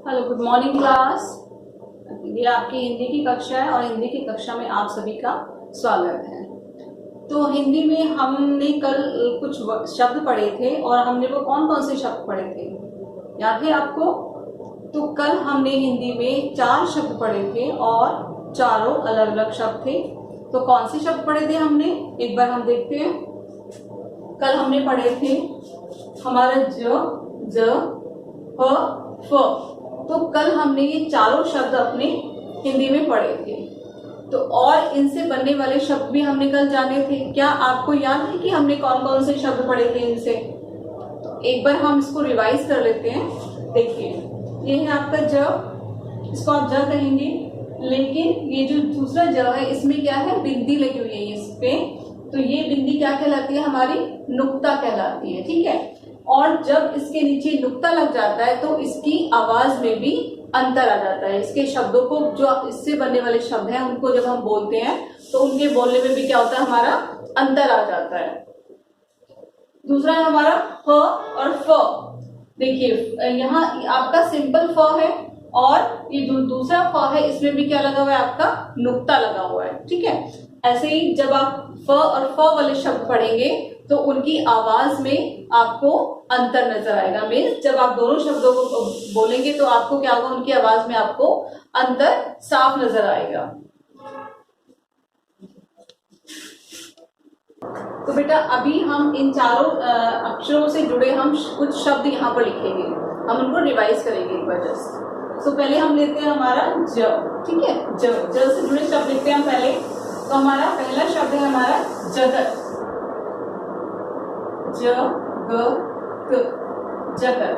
Hello, good morning class. ये आपकी हिंदी की कक्षा है और हिंदी की कक्षा में आप सभी का स्वागत है। तो हिंदी में हमने कल कुछ शब्द पढ़े थे और हमने वो कौन कौन से शब्द पढ़े थे, याद है आपको? तो कल हमने हिंदी में 4 शब्द पढ़े थे और चारों अलग अलग शब्द थे। तो कौन से शब्द पढ़े थे हमने, एक बार हम देखते हैं। कल हमने पढ़े थे हमारा ज, फ। तो कल हमने ये चारों शब्द अपने हिंदी में पढ़े थे। तो और इनसे बनने वाले शब्द भी हमने कल जाने थे। क्या आपको याद है कि हमने कौन कौन से शब्द पढ़े थे इनसे? तो एक बार हम इसको रिवाइज कर लेते हैं। देखिए, ये है आपका ज, इसको आप ज कहेंगे, लेकिन ये जो दूसरा ज है इसमें क्या है, बिंदी लगी हुई है इस पे। तो ये बिंदी क्या कहलाती है, हमारी नुक्ता कहलाती है, ठीक है। और जब इसके नीचे नुक्ता लग जाता है तो इसकी आवाज में भी अंतर आ जाता है। इसके शब्दों को, जो इससे बनने वाले शब्द हैं, उनको जब हम बोलते हैं तो उनके बोलने में भी क्या होता है, हमारा अंतर आ जाता है। दूसरा है हमारा ह और फ। देखिए, यहाँ आपका सिंपल फ है और ये जो दूसरा फ है इसमें भी क्या लगा हुआ है, आपका नुक्ता लगा हुआ है, ठीक है। ऐसे ही जब आप फ और फ वाले शब्द पढ़ेंगे तो उनकी आवाज में आपको अंतर नजर आएगा। मीन्स जब आप दोनों शब्दों को बोलेंगे तो आपको क्या होगा, उनकी आवाज में आपको अंतर साफ नजर आएगा। तो बेटा, अभी हम इन चारों अक्षरों से जुड़े हम कुछ शब्द यहाँ पर लिखेंगे। हम उनको रिवाइज करेंगे एक बार जस्ट। तो पहले हम लेते हैं हमारा ज, ठीक है। ज से जुड़े शब्द लिखते हैं हम पहले। तो हमारा पहला शब्द है हमारा जगत। ज ग क, जगत।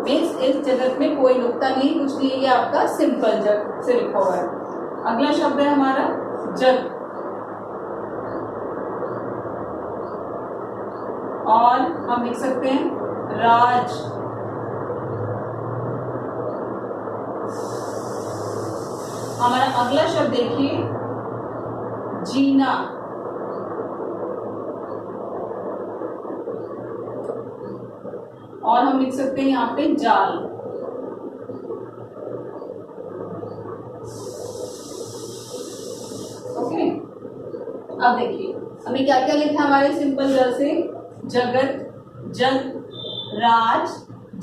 मीन्स इस जगत में कोई नुक्ता नहीं, कुछ नहीं, ये आपका सिंपल जग से लिखा हुआ है। अगला शब्द है हमारा जग, और हम लिख सकते हैं राज। हमारा अगला शब्द देखिए जीना। और हम लिख सकते हैं यहाँ पे जाल। ओके, अब देखिए हमें क्या क्या लिखा है हमारे सिंपल जल से, जगत, जग, राज,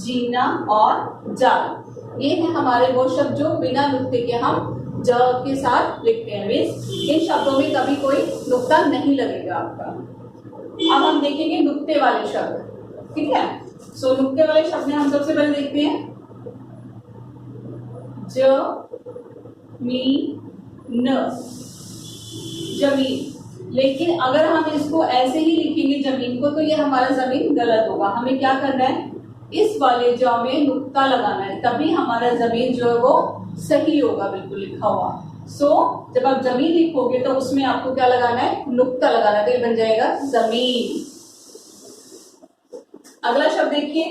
जीना और जाल। ये है हमारे वो शब्द जो बिना नुक्ते के हम ज के साथ लिखते हैं। मीन्स इन शब्दों में कभी कोई नुक्ता नहीं लगेगा आपका। अब हम देखेंगे नुक्ते वाले शब्द, ठीक है। सो नुक्ते वाले शब्द में हम सबसे पहले देखते हैं ज-मी-न, जमीन। लेकिन अगर हम इसको ऐसे ही लिखेंगे जमीन को, तो ये हमारा जमीन गलत होगा। हमें क्या करना है, इस वाले ज में नुक्ता लगाना है, तभी हमारा जमीन जो है वो सही होगा, बिल्कुल लिखा हुआ। सो जब आप जमीन लिखोगे तो उसमें आपको क्या लगाना है, नुक्ता लगाना है, तो ये बन जाएगा जमीन। अगला शब्द देखिए,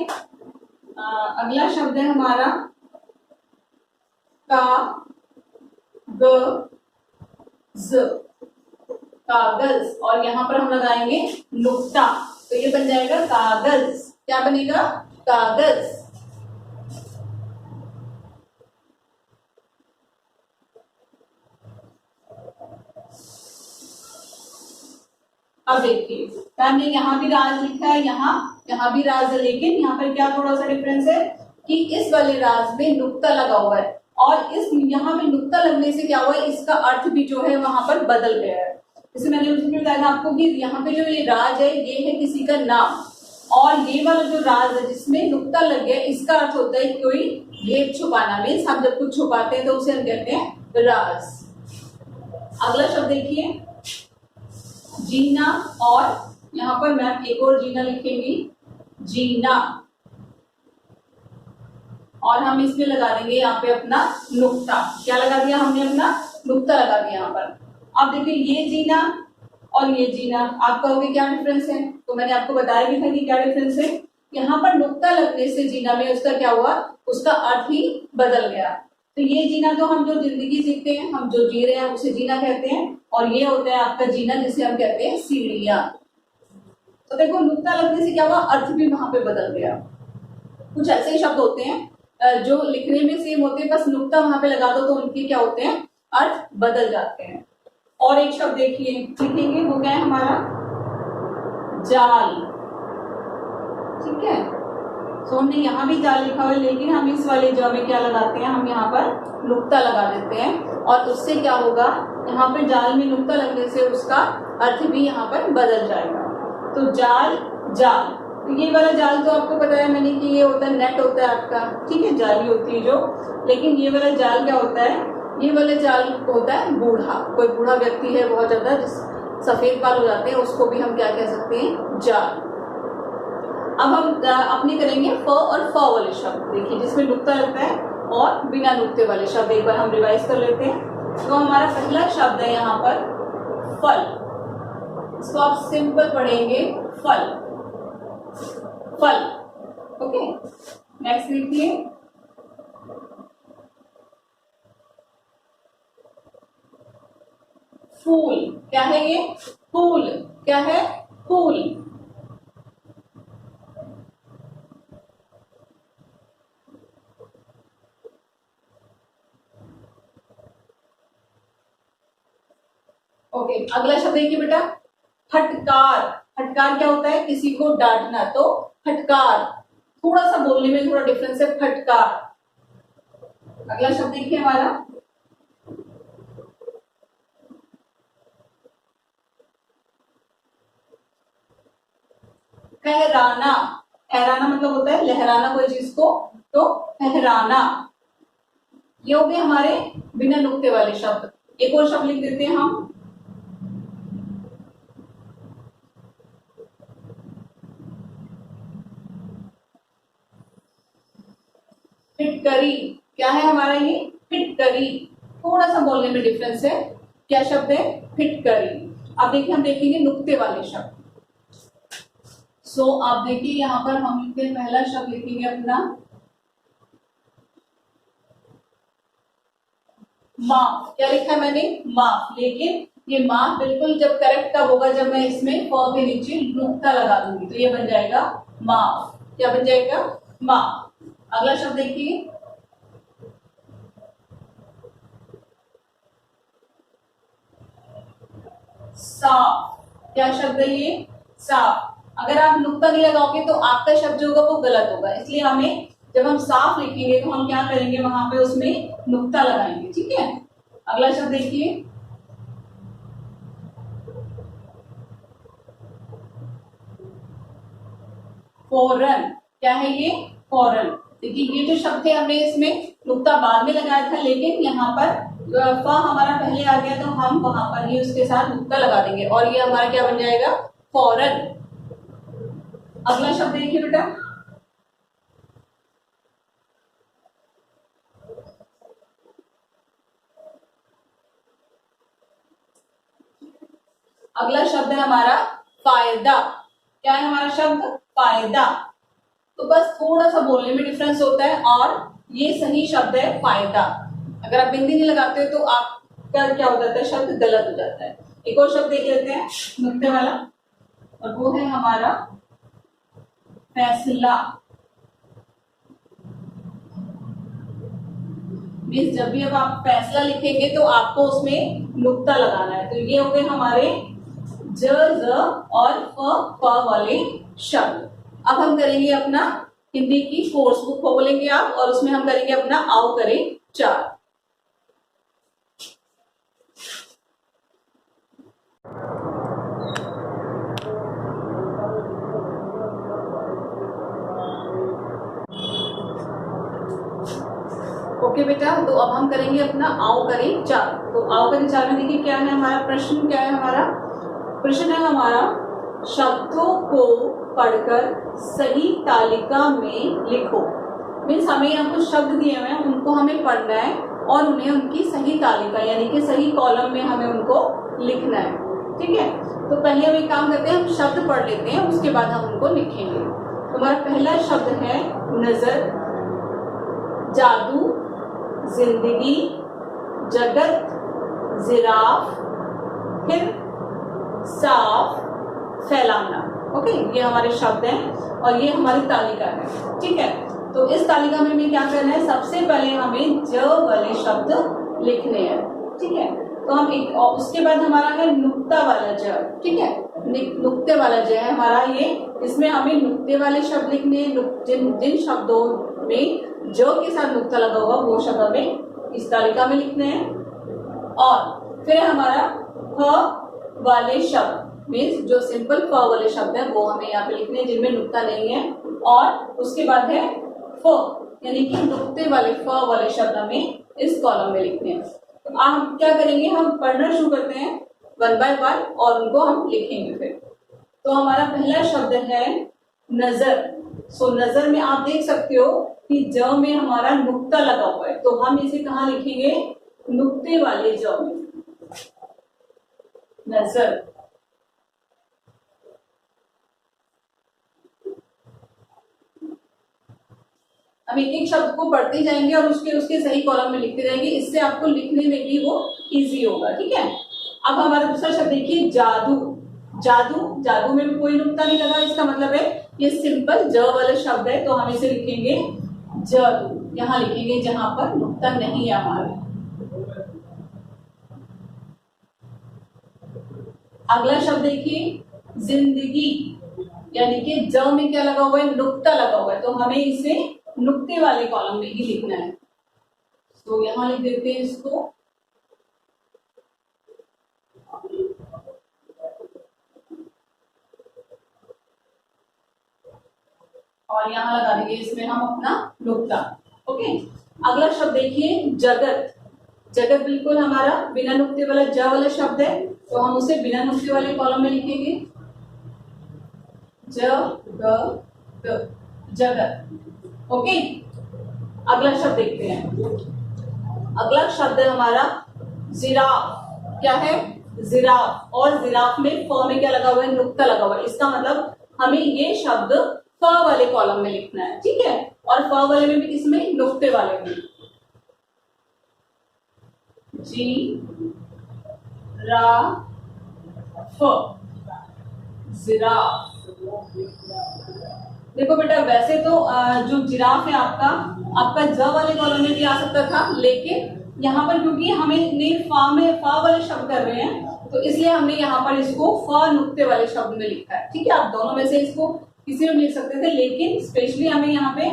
अगला शब्द है हमारा कागज, कागज। और यहाँ पर हम लगाएंगे नुक्ता, तो ये बन जाएगा कागज। क्या बनेगा, कागज। अब देखिए, हमने यहाँ भी राज लिखा है, यहाँ भी राज है, लेकिन यहाँ पर क्या थोड़ा सा डिफरेंस है कि इस वाले राज में नुक्ता लगा हुआ है, और इस यहाँ में नुक्ता लगने से क्या हुआ है, इसका अर्थ भी जो है वहां पर बदल गया है। जैसे मैंने उसमें बताया आपको कि यहाँ पे जो ये राज है ये है किसी का नाम, और ये वाला जो राज है जिसमें नुक्ता लग गया, इसका अर्थ होता है कोई भेद छुपाना। मीन्स हम जब कुछ छुपाते हैं तो उसे हम कहते हैं राज। अगला शब्द देखिए जीना, और यहाँ पर मैम एक और जीना लिखेंगी, जीना। और हम इसमें लगा देंगे यहाँ पे अपना नुक्ता। क्या लगा दिया हमने, अपना नुक्ता लगा दिया यहाँ पर। अब देखिए ये जीना और ये जीना, आप कहोगे क्या डिफरेंस है, तो मैंने आपको बताया भी था कि क्या डिफरेंस है। यहाँ पर नुक्ता लगने से जीना में उसका क्या हुआ, उसका अर्थ ही बदल गया। तो ये जीना तो हम जो जिंदगी जीते हैं, हम जो जी रहे हैं उसे जीना कहते हैं, और ये होता है आपका जीना जिसे हम कहते हैं सीढ़ियां। तो देखो नुक्ता लगने से क्या हुआ, अर्थ भी वहां पे बदल गया। कुछ ऐसे ही शब्द होते हैं जो लिखने में सेम होते हैं, बस नुक्ता वहां पे लगा दो तो उनके क्या होते हैं, अर्थ बदल जाते हैं। और एक शब्द देखिए लिखेंगे, वो क्या है हमारा, जाल। ठीक है, तो हमने यहाँ भी जाल लिखा हुआ है, लेकिन हम इस वाले ज में क्या लगाते हैं, हम यहाँ पर नुक्ता लगा देते हैं, और उससे क्या होगा, यहाँ पे जाल में नुक्ता लगने से उसका अर्थ भी यहाँ पर बदल जाएगा। तो जाल, जाल, तो ये वाला जाल तो आपको पता है मैंने कि ये होता है, नेट होता है आपका, ठीक है, जाली होती है जो, लेकिन ये वाला जाल क्या होता है, ये वाला जाल होता है बूढ़ा, कोई बूढ़ा व्यक्ति है बहुत ज्यादा, जिस सफेद बाल हो जाते हैं, उसको भी हम क्या कह सकते हैं, जाल। अब हम अपने करेंगे फ और फ वाले शब्द, देखिए जिसमें नुक्ता लगता है और बिना नुक्ते वाले शब्द, एक बार हम रिवाइज कर लेते हैं। तो हमारा पहला शब्द है यहाँ पर फल, इसको आप सिंपल पढ़ेंगे फल, फल। ओके, नेक्स्ट देखिए फूल, क्या है ये, फूल, क्या है, फूल। ओके, अगला शब्द देखिए बेटा, फटकार। फटकार क्या होता है, किसी को डांटना, तो फटकार, थोड़ा सा बोलने में थोड़ा डिफरेंस है, फटकार। अगला शब्द देखिए हमारा फहराना। फहराना मतलब होता है लहराना कोई चीज को, तो फहराना। ये हो गए हमारे बिना नुक्ते वाले शब्द। एक और शब्द लिख देते हैं हम, फिटकरी। क्या है हमारा ये, फिटकरी, थोड़ा सा बोलने में डिफरेंस है। क्या शब्द है, फिटकरी। अब देखिए हम देखेंगे नुक्ते वाले शब्द। सो आप देखिए यहाँ पर हम लिखते हैं, पहला शब्द लिखेंगे अपना माफ। क्या लिखा है मैंने, माफ, लेकिन ये माफ बिल्कुल जब करेक्ट तब होगा जब मैं इसमें फ के नीचे नुक्ता लगा दूंगी, तो ये बन जाएगा माफ। क्या बन जाएगा, माफ। अगला शब्द देखिए साफ। क्या शब्द है ये, साफ। अगर आप नुक्ता नहीं लगाओगे तो आपका शब्द जो होगा वो गलत होगा, इसलिए हमें जब हम साफ लिखेंगे तो हम क्या करेंगे, वहां पे उसमें नुक्ता लगाएंगे। ठीक है, अगला शब्द देखिए फौरन। क्या है ये, फौरन। देखिए ये जो शब्द थे हमने इसमें नुक्ता बाद में लगाया था, लेकिन यहाँ पर फ हमारा पहले आ गया तो हम वहां पर ही उसके साथ नुक्ता लगा देंगे और ये हमारा क्या बन जाएगा, फौरन। अगला शब्द देखिए बेटा अगला शब्द है हमारा फायदा। क्या है हमारा शब्द, फायदा। तो बस थोड़ा सा बोलने में डिफरेंस होता है और ये सही शब्द है फायदा। अगर आप बिंदी नहीं लगाते हो तो आपका क्या हो जाता है, शब्द गलत हो जाता है। एक और शब्द देख लेते हैं नुक्ते वाला, और वो है हमारा फैसला। मीन्स जब भी अब आप फैसला लिखेंगे तो आपको उसमें नुक्ता लगाना है। तो ये हो गए हमारे ज, ज और फ वाले शब्द। अब हम करेंगे अपना हिंदी की कोर्स बुक खोलेंगे आप, और उसमें हम करेंगे अपना आओ करें 4। ओके बेटा, तो अब हम करेंगे अपना आओ करें 4। तो आओ करें 4 में देखिए क्या है हमारा प्रश्न, क्या है हमारा प्रश्न है हमारा शब्दों को पढ़कर सही तालिका में लिखो। मीन्स हमें यहाँ कुछ शब्द दिए हुए हैं, उनको हमें पढ़ना है और उन्हें उनकी सही तालिका यानी कि सही कॉलम में हमें उनको लिखना है। ठीक है, तो पहले हम एक काम करते हैं, हम शब्द पढ़ लेते हैं, उसके बाद हम उनको लिखेंगे। तो हमारा पहला शब्द है नजर, जादू, जिंदगी, जगत, जिराफ, फिर साफ, फैलाना। ओके, ये हमारे शब्द हैं और ये हमारी तालिका है। ठीक है, तो इस तालिका में हमें क्या करना है, सबसे पहले हमें ज वाले शब्द लिखने हैं, ठीक है। तो हम एक, और उसके बाद हमारा है नुक्ता वाला ज, ठीक है। नुक्ते वाला ज है हमारा ये, इसमें हमें नुक्ते वाले शब्द लिखने हैं। जिन शब्दों में ज के साथ नुक्ता लगा होगा वो शब्द हमें इस तालिका में लिखने हैं। और फिर हमारा फ वाले शब्द मीन्स जो सिंपल फ वाले शब्द है वो हमें यहाँ पे लिखने हैं जिनमें नुक्ता नहीं है। और उसके बाद है फ, यानी कि नुक्ते वाले फ वाले शब्द हमें इस कॉलम में लिखने हैं। तो हम क्या करेंगे, हम पढ़ना शुरू करते हैं 1 बाय 1 और उनको हम लिखेंगे फिर। तो हमारा पहला शब्द है नजर। सो नजर में आप देख सकते हो कि ज में हमारा नुक्ता लगा हुआ है, तो हम इसे कहाँ लिखेंगे, नुक्ते वाले ज में, नजर। अब एक एक शब्द को पढ़ते जाएंगे और उसके सही कॉलम में लिखते जाएंगे, इससे आपको लिखने में भी वो इजी होगा, ठीक है। अब हमारा दूसरा शब्द देखिए जादू। जादू, जादू में भी कोई नुक्ता नहीं लगा, इसका मतलब है ये सिंपल ज वाला शब्द है, तो हम इसे लिखेंगे जादू, यहाँ लिखेंगे जहां पर नुक्ता नहीं है हमारे। अगला शब्द देखिए जिंदगी, यानी कि ज में क्या लगा हुआ है, नुक्ता लगा हुआ है, तो हमें इसे नुक्ते वाले कॉलम में ही लिखना है। तो यहां लिख देते हैं इसको, और यहां लगा देंगे इसमें हम अपना नुक्ता, ओके। अगला शब्द देखिए जगत। जगत बिल्कुल हमारा बिना नुक्ते वाला ज वाला शब्द है, तो हम उसे बिना नुक्ते वाले कॉलम में लिखेंगे जगत, ओके। अगला शब्द देखते हैं। अगला शब्द है हमारा जिराफ। क्या है, जिराफ, और जिराफ में फ में क्या लगा हुआ है, नुक्ता लगा हुआ है, इसका मतलब हमें ये शब्द फ वाले कॉलम में लिखना है, ठीक है। और फ वाले में भी किसमें, नुक्ते वाले में, जी रा फ, जिराफ। देखो बेटा, वैसे तो जो जिराफ है आपका ज वाले कॉलम में भी आ सकता था, लेकिन यहाँ पर क्योंकि हमें फा वाले शब्द कर रहे हैं, तो इसलिए हमने यहाँ पर इसको फ नुक्ते वाले शब्द में लिखा है, ठीक है। आप दोनों में से इसको किसी में लिख सकते थे, लेकिन स्पेशली हमें यहाँ पे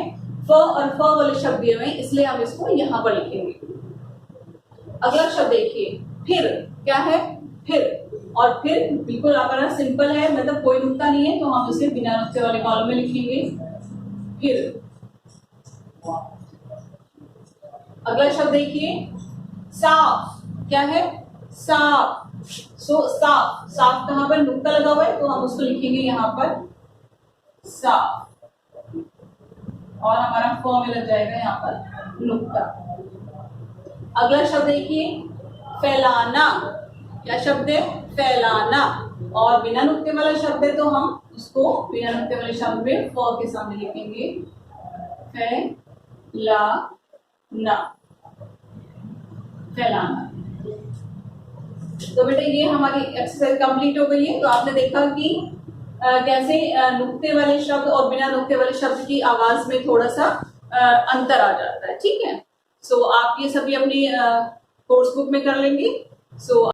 फ और फ वाले शब्द दिए हुए हैं, इसलिए हम इसको यहाँ पर लिखेंगे। अगला शब्द देखिए फिर। क्या है, फिर, और फिर बिल्कुल हमारा सिंपल है, मतलब कोई नुक्ता नहीं है, तो हम इसे बिना नुक्ते वाले कॉलम में लिखेंगे फिर। अगला शब्द देखिए साफ। क्या है, साफ। सो साफ, साफ कहां पर नुक्ता लगा हुआ है, तो हम उसको लिखेंगे यहाँ पर साफ, और हमारा फ में लग जाएगा यहाँ पर नुक्ता। अगला शब्द देखिए फैलाना। क्या शब्द है, फैलाना, और बिना नुक्ते वाला शब्द है, तो हम उसको बिना नुक्ते वाले शब्द में फ के सामने लिखेंगे फैलाना, फैलाना। तो बेटा ये हमारी एक्सरसाइज कंप्लीट हो गई है। तो आपने देखा कि कैसे नुक्ते वाले शब्द और बिना नुक्ते वाले शब्द की आवाज में थोड़ा सा अंतर आ जाता है, ठीक है। सो आप ये सभी अपनी कोर्स बुक में कर लेंगे। सो